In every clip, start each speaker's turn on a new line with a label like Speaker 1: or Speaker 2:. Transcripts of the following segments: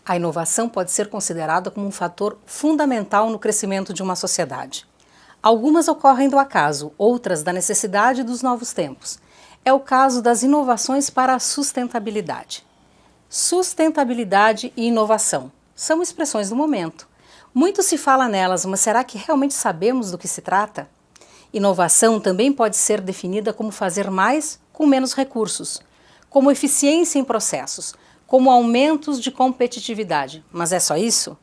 Speaker 1: A inovação pode ser considerada como um fator fundamental no crescimento de uma sociedade. Algumas ocorrem do acaso, outras da necessidade dos novos tempos. É o caso das inovações para a sustentabilidade. Sustentabilidade e inovação são expressões do momento. Muito se fala nelas, mas será que realmente sabemos do que se trata? Inovação também pode ser definida como fazer mais com menos recursos, como eficiência em processos, como aumentos de competitividade. Mas é só isso?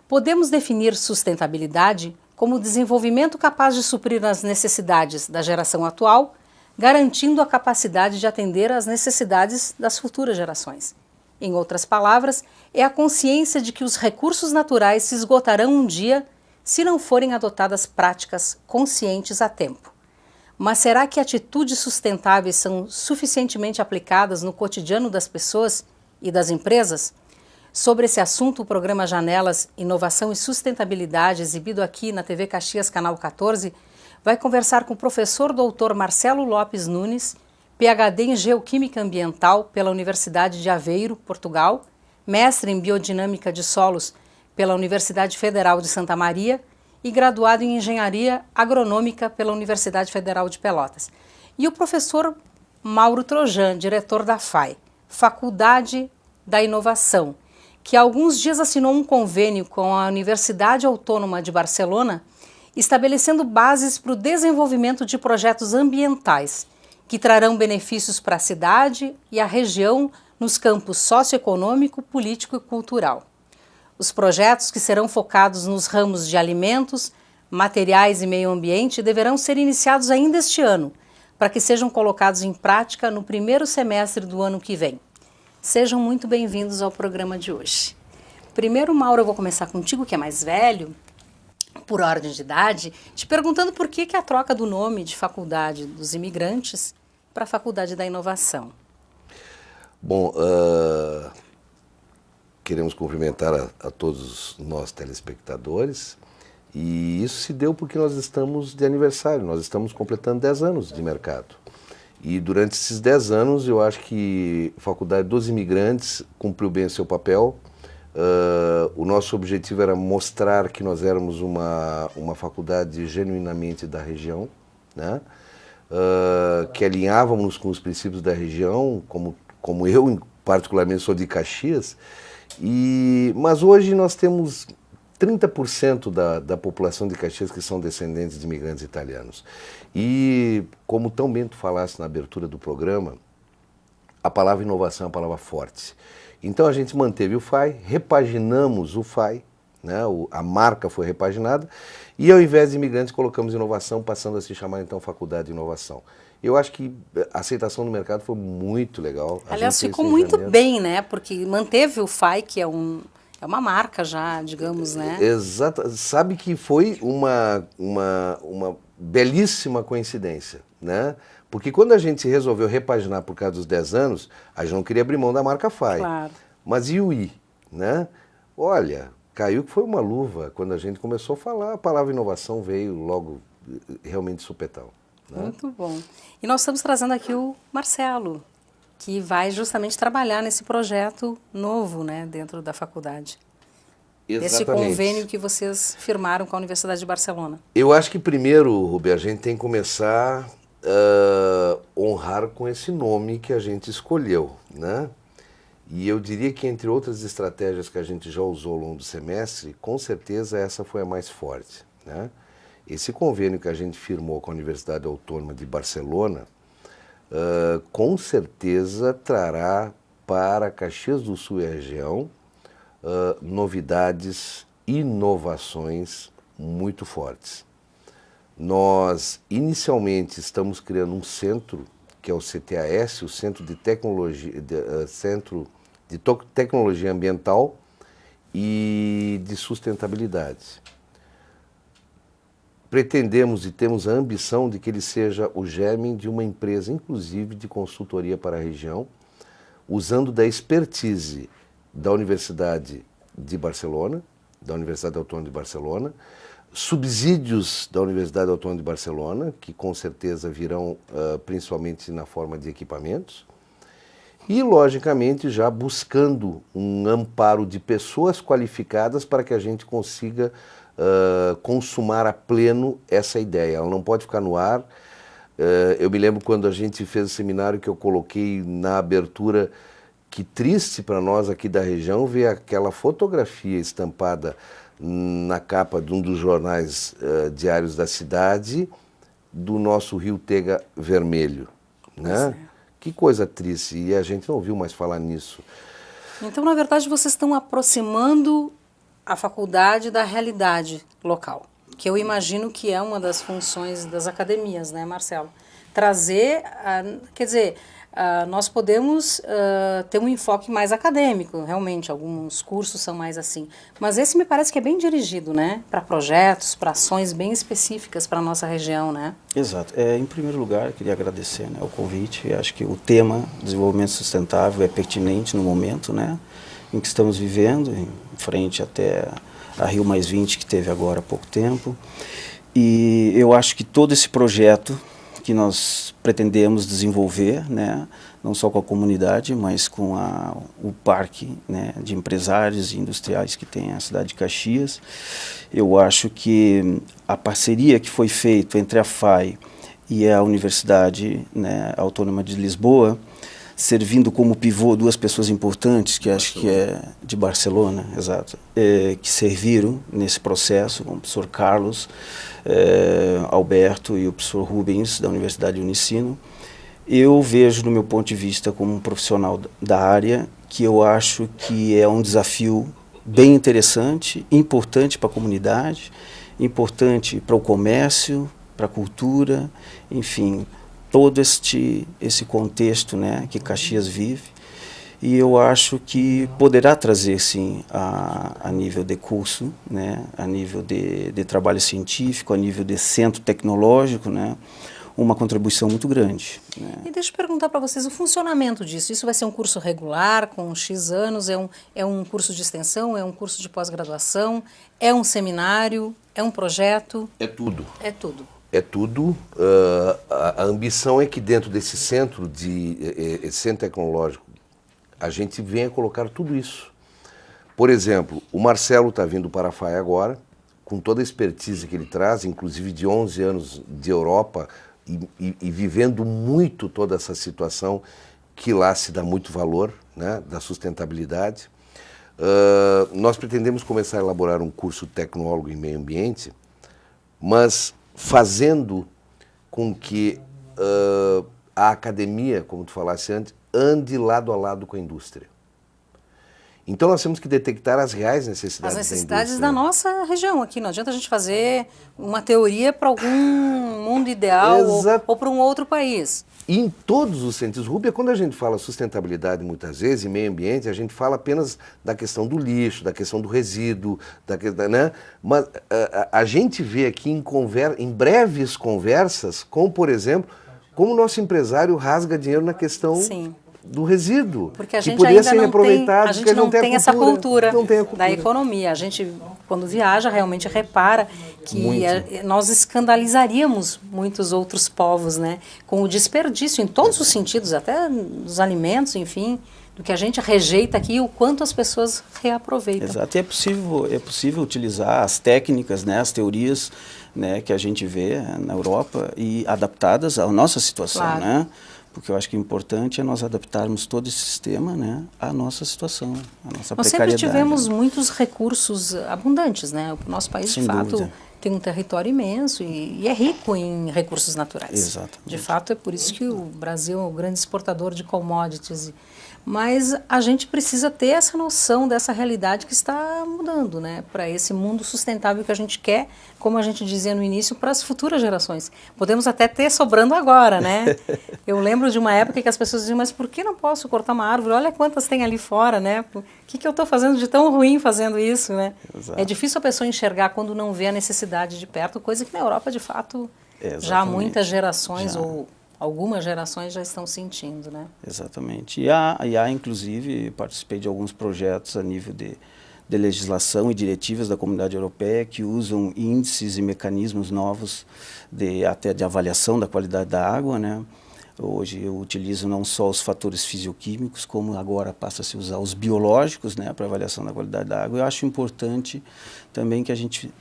Speaker 1: Podemos definir sustentabilidade como desenvolvimento capaz de suprir as necessidades da geração atual, garantindo a capacidade de atender às necessidades das futuras gerações. Em outras palavras, é a consciência de que os recursos naturais se esgotarão um dia se não forem adotadas práticas conscientes a tempo. Mas será que atitudes sustentáveis são suficientemente aplicadas no cotidiano das pessoas e das empresas? Sobre esse assunto, o programa Janelas, Inovação e Sustentabilidade, exibido aqui na TV Caxias, canal 14, vai conversar com o professor doutor Marcelo Lopes Nunes, PhD em Geoquímica Ambiental pela Universidade de Aveiro, Portugal, mestre em Biodinâmica de Solos pela Universidade Federal de Santa Maria e graduado em Engenharia Agronômica pela Universidade Federal de Pelotas. E o professor Mauro Trojan, diretor da FAI, Faculdade da Inovação, que há alguns dias assinou um convênio com a Universidade Autônoma de Barcelona, estabelecendo bases para o desenvolvimento de projetos ambientais, que trarão benefícios para a cidade e a região nos campos socioeconômico, político e cultural. Os projetos, que serão focados nos ramos de alimentos, materiais e meio ambiente, deverão ser iniciados ainda este ano, para que sejam colocados em prática no primeiro semestre do ano que vem. Sejam muito bem-vindos ao programa de hoje. Primeiro, Mauro, eu vou começar contigo, que é mais velho, por ordem de idade, te perguntando por que a troca do nome de Faculdade dos Imigrantes para a Faculdade da Inovação.
Speaker 2: Bom, queremos cumprimentar a todos nós telespectadores, e isso se deu porque nós estamos de aniversário, nós estamos completando 10 anos de mercado. E durante esses 10 anos, eu acho que a Faculdade dos Imigrantes cumpriu bem o seu papel. O nosso objetivo era mostrar que nós éramos uma faculdade genuinamente da região, né? Que alinhávamos com os princípios da região, como eu particularmente sou de Caxias. Mas hoje nós temos 30% da população de Caxias que são descendentes de imigrantes italianos. E, como tão bem tu falaste na abertura do programa, a palavra inovação é uma palavra forte. Então a gente manteve o FAI, repaginamos o FAI, né? A marca foi repaginada, e ao invés de imigrantes colocamos inovação, passando a se chamar então Faculdade de Inovação. Eu acho que a aceitação do mercado foi muito legal.
Speaker 1: Aliás, ficou muito bem, né? Porque manteve o FAI, que é uma marca já, digamos, né?
Speaker 2: Exato. Sabe que foi uma belíssima coincidência, né? Porque quando a gente resolveu repaginar por causa dos 10 anos, a gente não queria abrir mão da marca FAI.
Speaker 1: Claro.
Speaker 2: Mas e o I, né? Olha, caiu que foi uma luva. Quando a gente começou a falar, a palavra inovação veio logo realmente de supetão. Né?
Speaker 1: Muito bom. E nós estamos trazendo aqui o Marcelo, que vai justamente trabalhar nesse projeto novo, né, dentro da faculdade.
Speaker 2: Exatamente.
Speaker 1: Esse convênio que vocês firmaram com a Universidade de Barcelona.
Speaker 2: Eu acho que primeiro, Rubi, a gente tem que começar a honrar com esse nome que a gente escolheu, né? E eu diria que, entre outras estratégias que a gente já usou ao longo do semestre, com certeza essa foi a mais forte, né? Esse convênio que a gente firmou com a Universidade Autônoma de Barcelona, com certeza trará para Caxias do Sul e a região novidades, inovações muito fortes. Nós, inicialmente, estamos criando um centro, que é o CTAS, o Centro de Tecnologia Ambiental e de Sustentabilidade. Pretendemos e temos a ambição de que ele seja o germe de uma empresa, inclusive de consultoria para a região, usando da expertise da Universidade de Barcelona, da Universidade Autônoma de Barcelona, subsídios da Universidade Autônoma de Barcelona, que com certeza virão principalmente na forma de equipamentos, e, logicamente, já buscando um amparo de pessoas qualificadas para que a gente consiga consumar a pleno essa ideia. Ela não pode ficar no ar. Eu me lembro quando a gente fez o seminário que eu coloquei na abertura, que triste para nós aqui da região ver aquela fotografia estampada na capa de um dos jornais diários da cidade do nosso rio Tega vermelho, né? Que coisa triste, e a gente não ouviu mais falar nisso.
Speaker 1: Então, na verdade, vocês estão aproximando a faculdade da realidade local, que eu imagino que é uma das funções das academias, né, Marcelo? Trazer, quer dizer, nós podemos ter um enfoque mais acadêmico, realmente, alguns cursos são mais assim, mas esse me parece que é bem dirigido, né, para projetos, para ações bem específicas para a nossa região, né?
Speaker 3: Exato. Em primeiro lugar, eu queria agradecer, né, o convite. Eu acho que o tema desenvolvimento sustentável é pertinente no momento, né, em que estamos vivendo, em frente até a Rio+20, que teve agora há pouco tempo. E eu acho que todo esse projeto que nós pretendemos desenvolver, né, não só com a comunidade, mas com o parque, né, de empresários e industriais que tem a cidade de Caxias, eu acho que a parceria que foi feita entre a FAI e a Universidade, né, Autônoma de Lisboa, servindo como pivô duas pessoas importantes, que acho que é de Barcelona, exato, que serviram nesse processo, o professor Carlos Alberto e o professor Rubens, da Universidade Unicino. Eu vejo, do meu ponto de vista, como um profissional da área, que eu acho que é um desafio bem interessante, importante para a comunidade, importante para o comércio, para a cultura, enfim, todo esse contexto, né, que Caxias vive, e eu acho que poderá trazer, sim, a nível de curso, né, a nível de trabalho científico, a nível de centro tecnológico, né, uma contribuição muito grande, né.
Speaker 1: E deixa eu perguntar para vocês o funcionamento disso. Isso vai ser um curso regular, com X anos, é um curso de extensão, é um curso de pós-graduação, é um seminário, é um projeto?
Speaker 2: É tudo.
Speaker 1: É tudo.
Speaker 2: É tudo. A ambição é que dentro desse centro tecnológico a gente venha colocar tudo isso. Por exemplo, o Marcelo está vindo para a FAI agora, com toda a expertise que ele traz, inclusive de 11 anos de Europa, e vivendo muito toda essa situação que lá se dá muito valor, né, da sustentabilidade. Nós pretendemos começar a elaborar um curso tecnólogo em meio ambiente, mas fazendo com que a academia, como tu falasse antes, ande lado a lado com a indústria. Então nós temos que detectar as reais necessidades da indústria.
Speaker 1: As necessidades da nossa região aqui. Não adianta a gente fazer uma teoria para algum mundo ideal ou para um outro país.
Speaker 2: E em todos os sentidos. Rúbia, quando a gente fala sustentabilidade muitas vezes, e meio ambiente, a gente fala apenas da questão do lixo, da questão do resíduo, né? Mas a gente vê aqui em breves conversas, como por exemplo, como o nosso empresário rasga dinheiro na questão do resíduo.
Speaker 1: Porque a gente
Speaker 2: poderia
Speaker 1: ainda
Speaker 2: ser reaproveitado,
Speaker 1: a gente não tem essa cultura
Speaker 2: não tem a cultura
Speaker 1: da economia. A gente, quando viaja, realmente repara que nós escandalizaríamos muitos outros povos, né, com o desperdício em todos os sentidos, até dos alimentos, enfim, do que a gente rejeita aqui e o quanto as pessoas reaproveitam.
Speaker 3: Exato, e é possível utilizar as técnicas, né, as teorias, né, que a gente vê na Europa e adaptadas à nossa situação,
Speaker 1: Claro.
Speaker 3: né? Porque eu acho que o importante é nós adaptarmos todo esse sistema, né, à nossa situação, à nossa
Speaker 1: Nós
Speaker 3: precariedade.
Speaker 1: sempre tivemos muitos recursos abundantes, né? O nosso país,
Speaker 3: Sem
Speaker 1: de fato,
Speaker 3: dúvida.
Speaker 1: tem um território imenso e é rico em recursos naturais.
Speaker 3: Exatamente.
Speaker 1: De fato, é por isso que o Brasil é o grande exportador de commodities. Mas a gente precisa ter essa noção dessa realidade que está mudando, né? Para esse mundo sustentável que a gente quer, como a gente dizia no início, para as futuras gerações. Podemos até ter sobrando agora, né? Eu lembro de uma época que as pessoas diziam, mas por que não posso cortar uma árvore? Olha quantas tem ali fora, né? O que eu estou fazendo de tão ruim fazendo isso, né?
Speaker 3: Exato.
Speaker 1: É difícil a pessoa enxergar quando não vê a necessidade de perto, coisa que na Europa, de fato, já há muitas gerações ou algumas gerações já estão sentindo, né?
Speaker 3: Exatamente. E há, inclusive, participei de alguns projetos a nível de legislação e diretivas da Comunidade Europeia que usam índices e mecanismos novos até de avaliação da qualidade da água, né, Hoje eu utilizo não só os fatores fisioquímicos, como agora passa a se usar os biológicos, né, para avaliação da qualidade da água. Eu acho importante também que a gente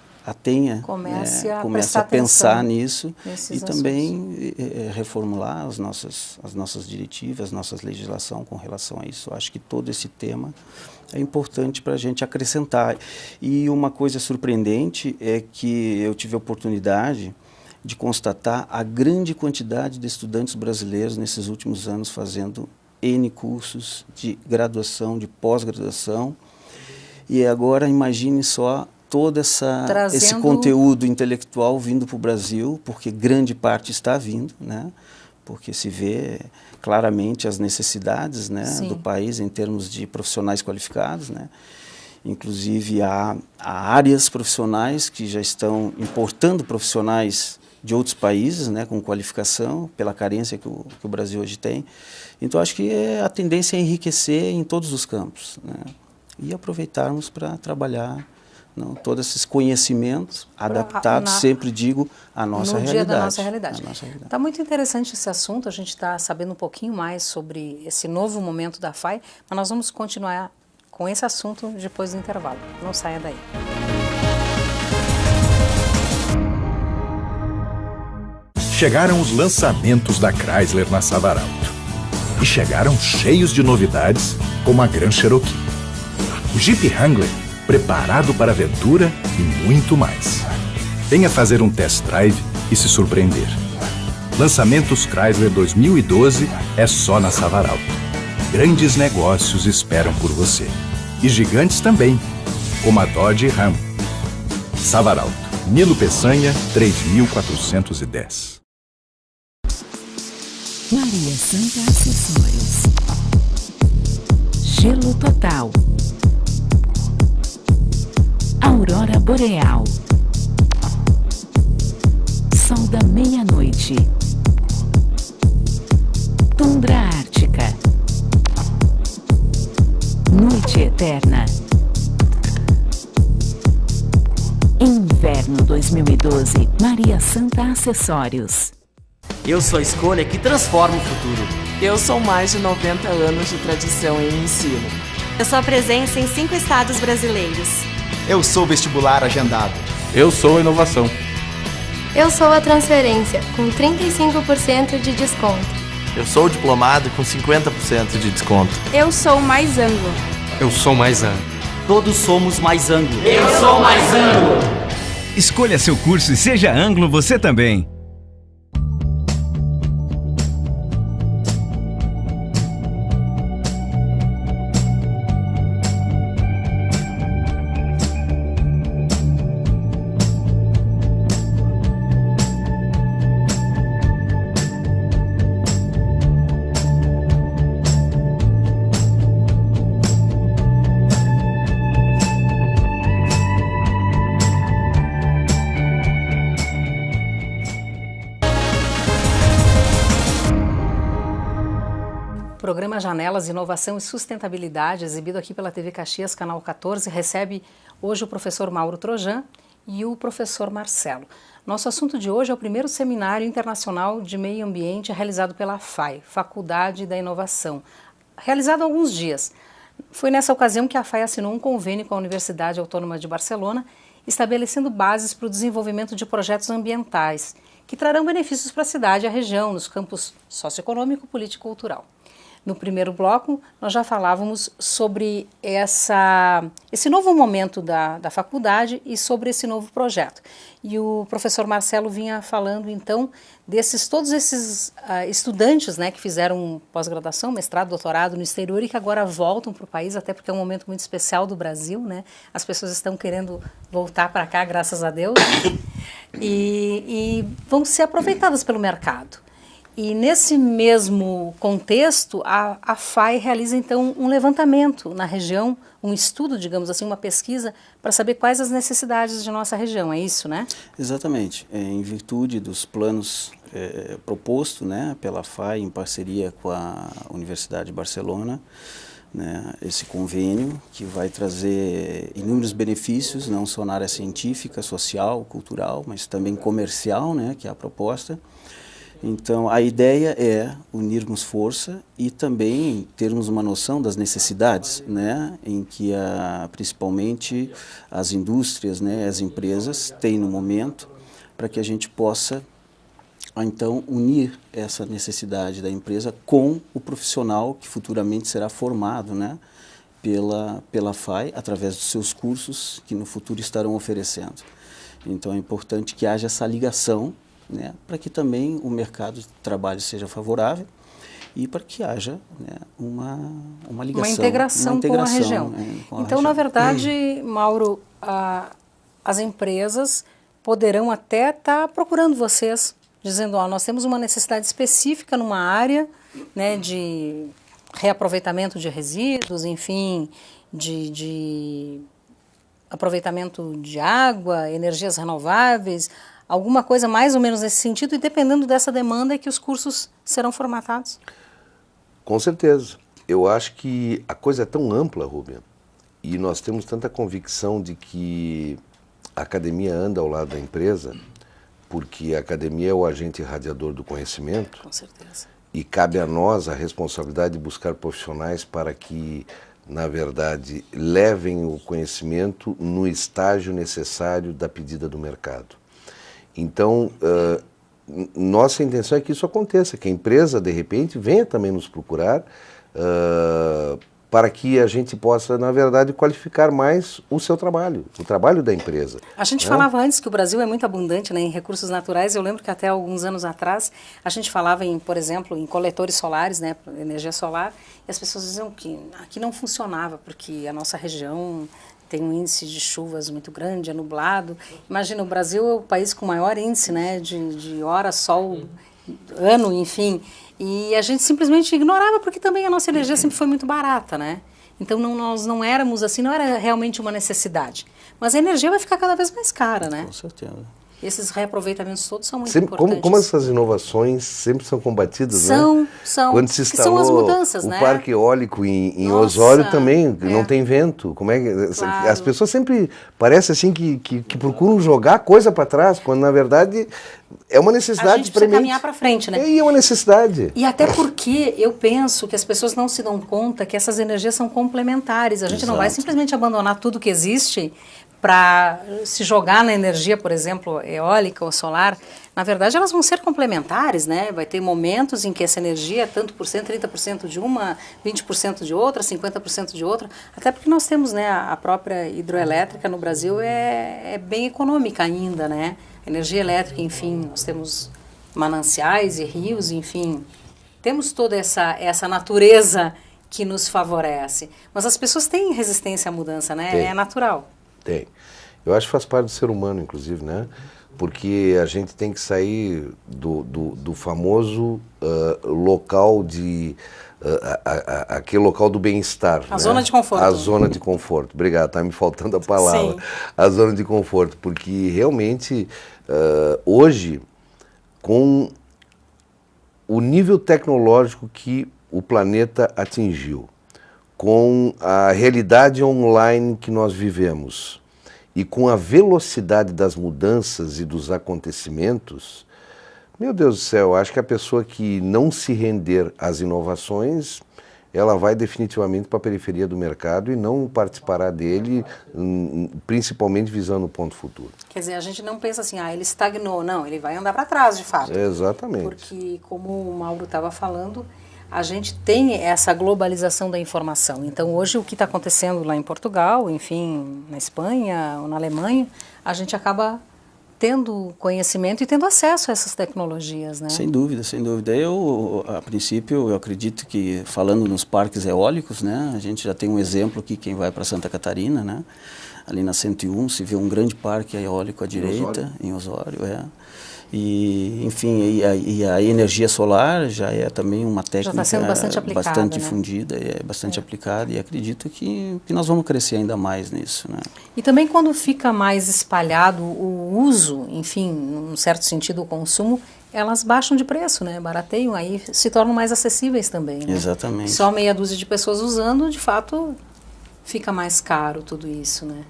Speaker 3: comece a pensar nisso e também reformular as nossas diretivas, nossas legislação com relação a isso. Eu acho que todo esse tema é importante para a gente acrescentar. E uma coisa surpreendente é que eu tive a oportunidade de constatar a grande quantidade de estudantes brasileiros nesses últimos anos fazendo N cursos de graduação, de pós-graduação. E agora imagine só todo esse conteúdo intelectual vindo para o Brasil, porque grande parte está vindo, né? Porque se vê claramente as necessidades, né, do país em termos de profissionais qualificados, né? Inclusive há áreas profissionais que já estão importando profissionais de outros países, né, com qualificação, pela carência que o Brasil hoje tem. Então, acho que a tendência é enriquecer em todos os campos, né, e aproveitarmos para trabalhar todos esses conhecimentos adaptados, sempre digo, à nossa realidade.
Speaker 1: No dia da nossa realidade. Está muito interessante esse assunto, a gente está sabendo um pouquinho mais sobre esse novo momento da FAI, mas nós vamos continuar com esse assunto depois do intervalo. Não saia daí.
Speaker 4: Chegaram os lançamentos da Chrysler na Savaralto. E chegaram cheios de novidades, como a Grand Cherokee. O Jeep Wrangler, preparado para aventura e muito mais. Venha fazer um test drive e se surpreender. Lançamentos Chrysler 2012 é só na Savaralto. Grandes negócios esperam por você. E gigantes também, como a Dodge Ram. Savaralto, Nilo Peçanha, 3410.
Speaker 5: Maria Santa Acessórios. Gelo Total. Aurora Boreal. Sol da Meia-Noite. Tundra Ártica. Noite Eterna. Inverno 2012. Maria Santa Acessórios.
Speaker 6: Eu sou a escolha que transforma o futuro.
Speaker 7: Eu sou mais de 90 anos de tradição em ensino.
Speaker 8: Eu sou a presença em 5 estados brasileiros.
Speaker 9: Eu sou vestibular agendado.
Speaker 10: Eu sou a inovação.
Speaker 11: Eu sou a transferência, com 35% de desconto.
Speaker 12: Eu sou o diplomado com 50% de desconto.
Speaker 13: Eu sou mais ângulo.
Speaker 10: Eu sou mais ângulo.
Speaker 6: Todos somos mais ângulo.
Speaker 14: Eu sou mais ângulo.
Speaker 15: Escolha seu curso e seja ângulo você também.
Speaker 1: Programa Janelas, Inovação e Sustentabilidade, exibido aqui pela TV Caxias, canal 14, recebe hoje o professor Mauro Trojan e o professor Marcelo. Nosso assunto de hoje é o primeiro seminário internacional de meio ambiente realizado pela FAI, Faculdade da Inovação, realizado há alguns dias. Foi nessa ocasião que a FAI assinou um convênio com a Universidade Autônoma de Barcelona, estabelecendo bases para o desenvolvimento de projetos ambientais, que trarão benefícios para a cidade e a região, nos campos socioeconômico, político e cultural. No primeiro bloco, nós já falávamos sobre esse novo momento da faculdade e sobre esse novo projeto. E o professor Marcelo vinha falando, então, todos esses estudantes, né, que fizeram pós-graduação, mestrado, doutorado no exterior e que agora voltam para o país, até porque é um momento muito especial do Brasil, né? As pessoas estão querendo voltar para cá, graças a Deus, e vão ser aproveitadas pelo mercado. E nesse mesmo contexto, a FAI realiza então um levantamento na região, um estudo, digamos assim, uma pesquisa, para saber quais as necessidades de nossa região, é isso, né?
Speaker 3: Exatamente. Em virtude dos planos propostos, né, pela FAI em parceria com a Universidade de Barcelona, né, esse convênio que vai trazer inúmeros benefícios, não só na área científica, social, cultural, mas também comercial, né, que é a proposta. Então, a ideia é unirmos força e também termos uma noção das necessidades, né, em que principalmente as indústrias, né, as empresas têm no momento, para que a gente possa, então, unir essa necessidade da empresa com o profissional que futuramente será formado, né, pela FAI, através dos seus cursos que no futuro estarão oferecendo. Então, é importante que haja essa ligação, né, para que também o mercado de trabalho seja favorável e para que haja, né, uma ligação.
Speaker 1: Uma integração com a região. Então, na verdade, Mauro, as empresas poderão até estar procurando vocês, dizendo, nós temos uma necessidade específica numa área, né, de reaproveitamento de resíduos, enfim, de aproveitamento de água, energias renováveis, alguma coisa mais ou menos nesse sentido, e dependendo dessa demanda é que os cursos serão formatados?
Speaker 2: Com certeza. Eu acho que a coisa é tão ampla, Rubem, e nós temos tanta convicção de que a academia anda ao lado da empresa, porque a academia é o agente irradiador do conhecimento.
Speaker 1: Com certeza.
Speaker 2: E cabe a nós a responsabilidade de buscar profissionais para que, na verdade, levem o conhecimento no estágio necessário da pedida do mercado. Então, nossa intenção é que isso aconteça, que a empresa, de repente, venha também nos procurar para que a gente possa, na verdade, qualificar mais o seu trabalho, o trabalho da empresa.
Speaker 1: A gente falava antes que o Brasil é muito abundante, né, em recursos naturais. Eu lembro que até alguns anos atrás a gente falava, por exemplo, em coletores solares, né, energia solar, e as pessoas diziam que aqui não funcionava, porque a nossa região tem um índice de chuvas muito grande, é nublado. Imagina, o Brasil é o país com maior índice, né, de hora, sol, ano, enfim. E a gente simplesmente ignorava, porque também a nossa energia sempre foi muito barata, né? Então nós não éramos assim, não era realmente uma necessidade. Mas a energia vai ficar cada vez mais cara, né?
Speaker 3: Com certeza.
Speaker 1: Esses reaproveitamentos todos são muito
Speaker 2: sempre,
Speaker 1: importantes.
Speaker 2: Como essas inovações sempre são combatidas,
Speaker 1: são,
Speaker 2: né?
Speaker 1: São.
Speaker 2: Quando se instalou
Speaker 1: são as mudanças,
Speaker 2: o
Speaker 1: né?
Speaker 2: parque eólico em Osório também, não tem vento. Como é que claro. As pessoas sempre parece assim que procuram jogar coisa para trás, quando na verdade é uma necessidade.
Speaker 1: A gente precisa caminhar para frente, né?
Speaker 2: E é uma necessidade.
Speaker 1: E até porque eu penso que as pessoas não se dão conta que essas energias são complementares. A gente Exato. Não vai simplesmente abandonar tudo que existe para se jogar na energia, por exemplo, eólica ou solar. Na verdade, elas vão ser complementares, né? Vai ter momentos em que essa energia é tanto por cento, 30% de uma, 20% de outra, 50% de outra. Até porque nós temos, né, a própria hidroelétrica no Brasil é bem econômica ainda, né? Energia elétrica, enfim, nós temos mananciais e rios, enfim. Temos toda essa natureza que nos favorece. Mas as pessoas têm resistência à mudança, né? É natural.
Speaker 2: Tem. Eu acho que faz parte do ser humano, inclusive, né? Porque a gente tem que sair do famoso local de... aquele local do bem-estar.
Speaker 1: A zona de conforto.
Speaker 2: A zona de conforto. Obrigado, está me faltando a palavra.
Speaker 1: Sim.
Speaker 2: A zona de conforto. Porque realmente, hoje, com o nível tecnológico que o planeta atingiu, com a realidade online que nós vivemos e com a velocidade das mudanças e dos acontecimentos, meu Deus do céu, acho que a pessoa que não se render às inovações, ela vai definitivamente para a periferia do mercado e não participará dele, principalmente visando o ponto futuro.
Speaker 1: Quer dizer, a gente não pensa assim, ele estagnou, não, ele vai andar para trás, de fato.
Speaker 2: Exatamente.
Speaker 1: Porque, como o Mauro estava falando, a gente tem essa globalização da informação. Então, hoje, o que está acontecendo lá em Portugal, enfim, na Espanha ou na Alemanha, a gente acaba tendo conhecimento e tendo acesso a essas tecnologias, né?
Speaker 3: Sem dúvida, sem dúvida. A princípio, eu acredito que, falando nos parques eólicos, né, a gente já tem um exemplo aqui, quem vai para Santa Catarina, né? Ali na 101, se vê um grande parque eólico à direita, em Osório, E, enfim, a energia solar já é também uma técnica
Speaker 1: já está sendo bastante aplicada,
Speaker 3: bastante
Speaker 1: né?
Speaker 3: difundida, bastante aplicada, e acredito que nós vamos crescer ainda mais nisso, né?
Speaker 1: E também quando fica mais espalhado o uso, enfim, num certo sentido o consumo, elas baixam de preço, né? Barateiam, aí se tornam mais acessíveis também, né?
Speaker 3: Exatamente.
Speaker 1: Só meia dúzia de pessoas usando, de fato, fica mais caro tudo isso, né?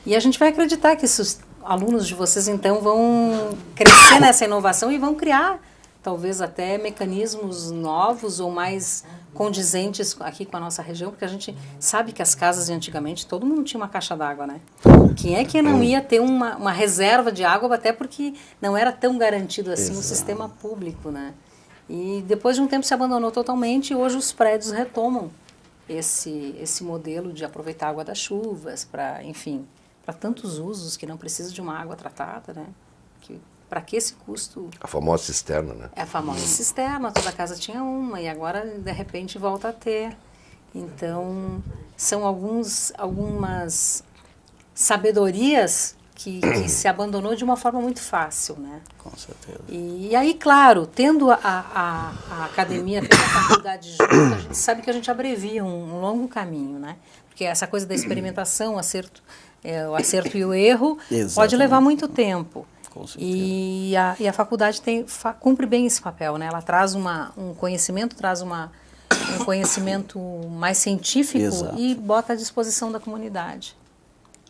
Speaker 1: E a gente vai acreditar que esses alunos de vocês, então, vão crescer nessa inovação e vão criar talvez até mecanismos novos ou mais condizentes aqui com a nossa região, porque a gente sabe que as casas de antigamente, todo mundo tinha uma caixa d'água, né? Quem é que não ia ter uma reserva de água, até porque não era tão garantido assim o sistema público, né? E depois de um tempo se abandonou totalmente e hoje os prédios retomam esse modelo de aproveitar a água das chuvas para, enfim, para tantos usos que não precisa de uma água tratada, né? Para que esse custo?
Speaker 2: A famosa cisterna, né?
Speaker 1: É a famosa cisterna, toda casa tinha uma e agora, de repente, volta a ter. Então, são algumas sabedorias que se abandonou de uma forma muito fácil, né?
Speaker 3: Com certeza.
Speaker 1: E aí, claro, tendo a academia, tendo a faculdade junto, a gente sabe que a gente abrevia um longo caminho, né? Porque essa coisa da experimentação, o acerto e o erro, pode levar muito tempo. E a faculdade cumpre bem esse papel, né? Ela traz um conhecimento, um conhecimento mais científico e bota à disposição da comunidade.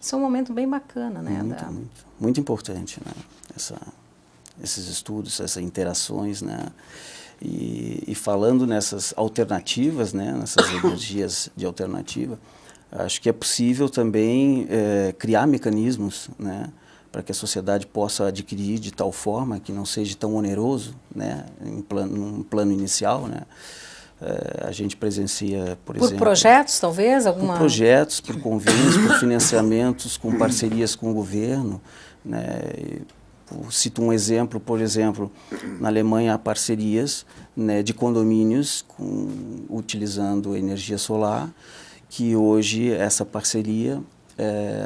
Speaker 1: Isso é um momento bem bacana, né?
Speaker 3: Muito importante, né? Esses estudos, essas interações, né? E falando nessas alternativas, né? Nessas energias de alternativa, acho que é possível também criar mecanismos, né? Para que a sociedade possa adquirir de tal forma que não seja tão oneroso, né, num plano inicial, né. A gente presencia, por exemplo...
Speaker 1: Por projetos, talvez?
Speaker 3: Por projetos, por convênios, por financiamentos, com parcerias com o governo, né. Cito um exemplo, por exemplo, na Alemanha há parcerias, né, de condomínios utilizando energia solar, que hoje essa parceria,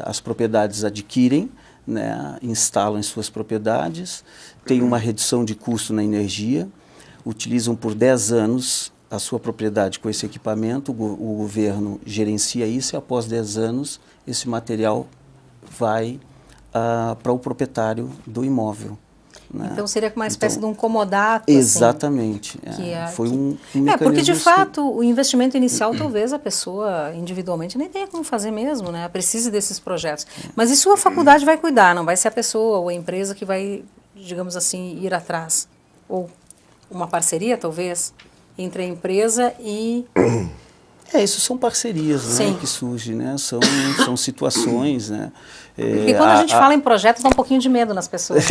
Speaker 3: as propriedades adquirem, né, instalam em suas propriedades, têm uma redução de custo na energia, utilizam por 10 anos a sua propriedade com esse equipamento, o governo gerencia isso e após 10 anos esse material vai para o proprietário do imóvel. Né?
Speaker 1: Então seria uma espécie de um comodato.
Speaker 3: Exatamente.
Speaker 1: Assim,
Speaker 3: foi um mecanismo.
Speaker 1: Porque de fato o investimento inicial talvez a pessoa individualmente nem tenha como fazer mesmo, né? Precise desses projetos. Mas isso a faculdade vai cuidar, não vai ser a pessoa ou a empresa que vai, digamos assim, ir atrás. Ou uma parceria talvez entre a empresa e...
Speaker 3: Isso são parcerias, né, que surgem, né? São situações, né?
Speaker 1: Porque quando a gente fala em projetos, dá um pouquinho de medo nas pessoas.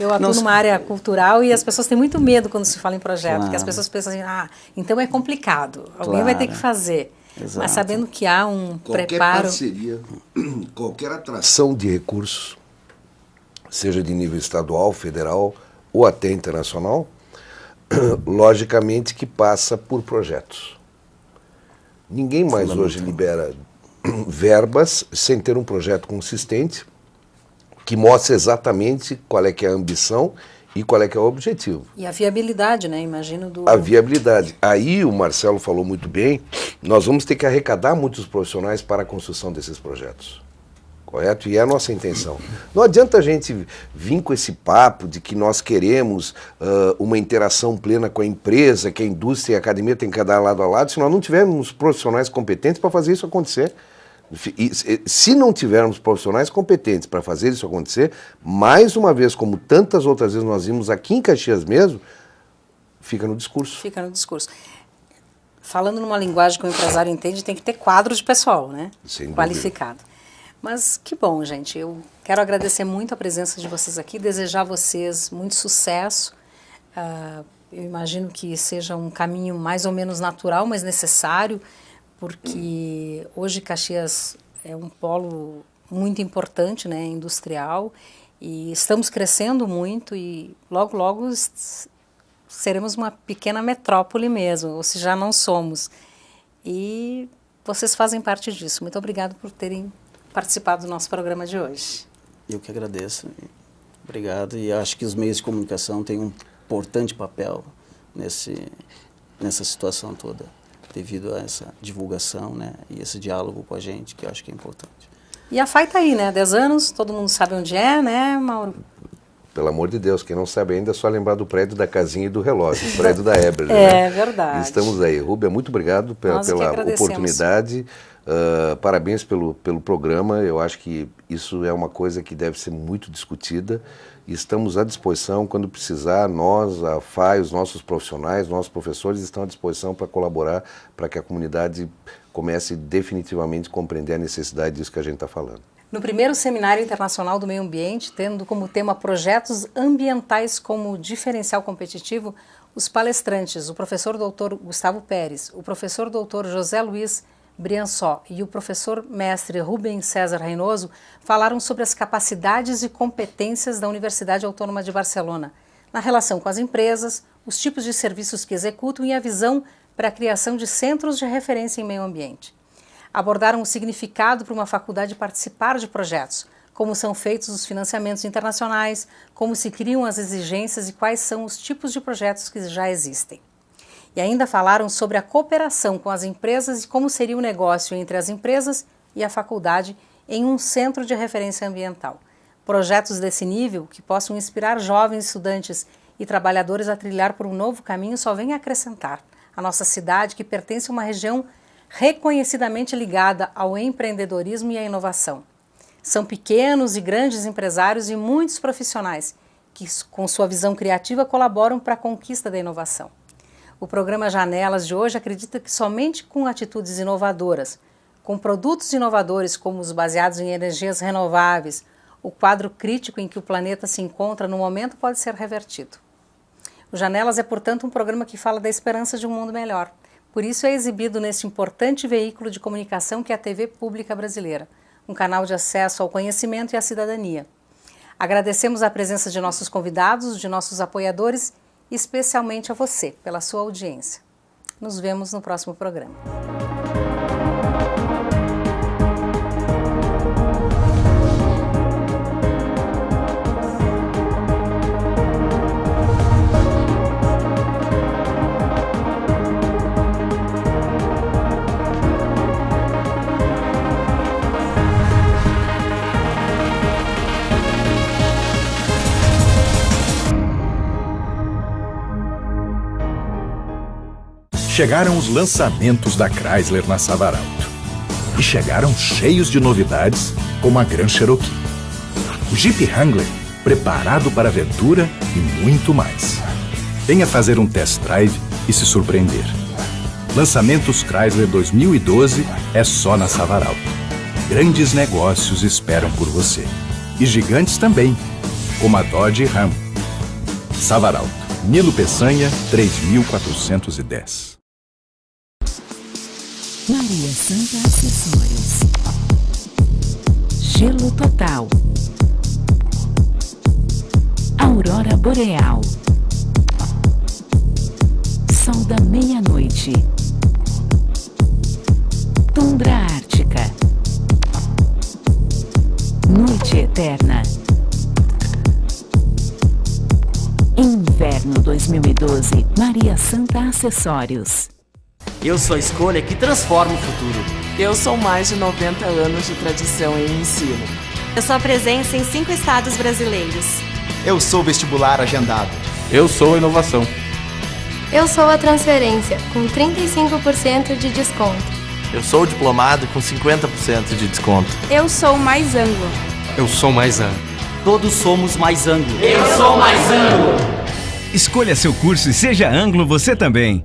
Speaker 1: Eu atuo numa área cultural e as pessoas têm muito medo quando se fala em projeto, porque as pessoas pensam assim, então é complicado, alguém vai ter que fazer. Exato. Mas sabendo que há um
Speaker 2: qualquer
Speaker 1: preparo...
Speaker 2: parceria, qualquer atração de recursos, seja de nível estadual, federal ou até internacional, logicamente que passa por projetos. Ninguém mais hoje libera verbas sem ter um projeto consistente que mostre exatamente qual é que é a ambição e qual é que é o objetivo.
Speaker 1: E a viabilidade, né? Imagino
Speaker 2: A viabilidade. Aí o Marcelo falou muito bem, nós vamos ter que arrecadar muitos profissionais para a construção desses projetos. Correto? E é a nossa intenção. Não adianta a gente vir com esse papo de que nós queremos uma interação plena com a empresa, que a indústria e a academia tem que andar lado a lado, se nós não tivermos profissionais competentes para fazer isso acontecer. E, se não tivermos profissionais competentes para fazer isso acontecer, mais uma vez, como tantas outras vezes nós vimos aqui em Caxias mesmo, fica no discurso.
Speaker 1: Fica no discurso. Falando numa linguagem que o empresário entende, tem que ter quadro de pessoal, né?
Speaker 2: Sem dúvida.
Speaker 1: Qualificado. Mas que bom, gente. Eu quero agradecer muito a presença de vocês aqui, desejar a vocês muito sucesso. Eu imagino que seja um caminho mais ou menos natural, mas necessário, porque hoje Caxias é um polo muito importante, né, industrial, e estamos crescendo muito e logo, logo seremos uma pequena metrópole mesmo, ou se já não somos. E vocês fazem parte disso. Muito obrigado por terem participado do nosso programa de hoje.
Speaker 3: Eu que agradeço. Obrigado. E acho que os meios de comunicação têm um importante papel nessa situação toda, devido a essa divulgação, né, e esse diálogo com a gente, que eu acho que é importante.
Speaker 1: E a FAI está aí, né? 10 anos, todo mundo sabe onde é, né, Mauro?
Speaker 2: Pelo amor de Deus, quem não sabe ainda é só lembrar do prédio da casinha e do relógio, o prédio da Eber.
Speaker 1: É verdade.
Speaker 2: Estamos aí. Rúbia, muito obrigado pela oportunidade. Parabéns pelo programa, eu acho que isso é uma coisa que deve ser muito discutida e estamos à disposição quando precisar, nós, a FAI, os nossos profissionais, nossos professores estão à disposição para colaborar para que a comunidade comece definitivamente a compreender a necessidade disso que a gente está falando.
Speaker 1: No primeiro Seminário Internacional do Meio Ambiente, tendo como tema projetos ambientais como diferencial competitivo, os palestrantes, o professor Dr. Gustavo Pérez, o professor Dr. José Luiz Briançó e o professor mestre Rubens César Reynoso falaram sobre as capacidades e competências da Universidade Autônoma de Barcelona, na relação com as empresas, os tipos de serviços que executam e a visão para a criação de centros de referência em meio ambiente. Abordaram o significado para uma faculdade participar de projetos, como são feitos os financiamentos internacionais, como se criam as exigências e quais são os tipos de projetos que já existem. E ainda falaram sobre a cooperação com as empresas e como seria o negócio entre as empresas e a faculdade em um centro de referência ambiental. Projetos desse nível, que possam inspirar jovens estudantes e trabalhadores a trilhar por um novo caminho, só vem acrescentar a nossa cidade, que pertence a uma região reconhecidamente ligada ao empreendedorismo e à inovação. São pequenos e grandes empresários e muitos profissionais que, com sua visão criativa, colaboram para a conquista da inovação. O programa Janelas de hoje acredita que somente com atitudes inovadoras, com produtos inovadores como os baseados em energias renováveis, o quadro crítico em que o planeta se encontra no momento pode ser revertido. O Janelas é, portanto, um programa que fala da esperança de um mundo melhor. Por isso é exibido neste importante veículo de comunicação que é a TV Pública Brasileira, um canal de acesso ao conhecimento e à cidadania. Agradecemos a presença de nossos convidados, de nossos apoiadores e especialmente a você pela sua audiência. Nos vemos no próximo programa.
Speaker 4: Chegaram os lançamentos da Chrysler na Savaralto. E chegaram cheios de novidades, como a Grand Cherokee. O Jeep Wrangler, preparado para aventura e muito mais. Venha fazer um test drive e se surpreender. Lançamentos Chrysler 2012 é só na Savaralto. Grandes negócios esperam por você. E gigantes também, como a Dodge Ram. Savaralto, Nilo Peçanha, 3410.
Speaker 5: Maria Santa Acessórios. Gelo Total. Aurora Boreal. Sol da Meia-Noite. Tundra Ártica. Noite Eterna. Inverno 2012. Maria Santa Acessórios.
Speaker 6: Eu sou a escolha que transforma o futuro.
Speaker 7: Eu sou mais de 90 anos de tradição em ensino.
Speaker 8: Eu sou a presença em 5 estados brasileiros.
Speaker 9: Eu sou vestibular agendado.
Speaker 10: Eu sou a inovação.
Speaker 11: Eu sou a transferência, com 35% de desconto.
Speaker 12: Eu sou o diplomado com 50% de desconto.
Speaker 13: Eu sou mais ângulo.
Speaker 10: Eu sou mais ângulo.
Speaker 6: Todos somos mais ângulo.
Speaker 15: Eu sou mais ângulo. Escolha seu curso e seja ângulo você também.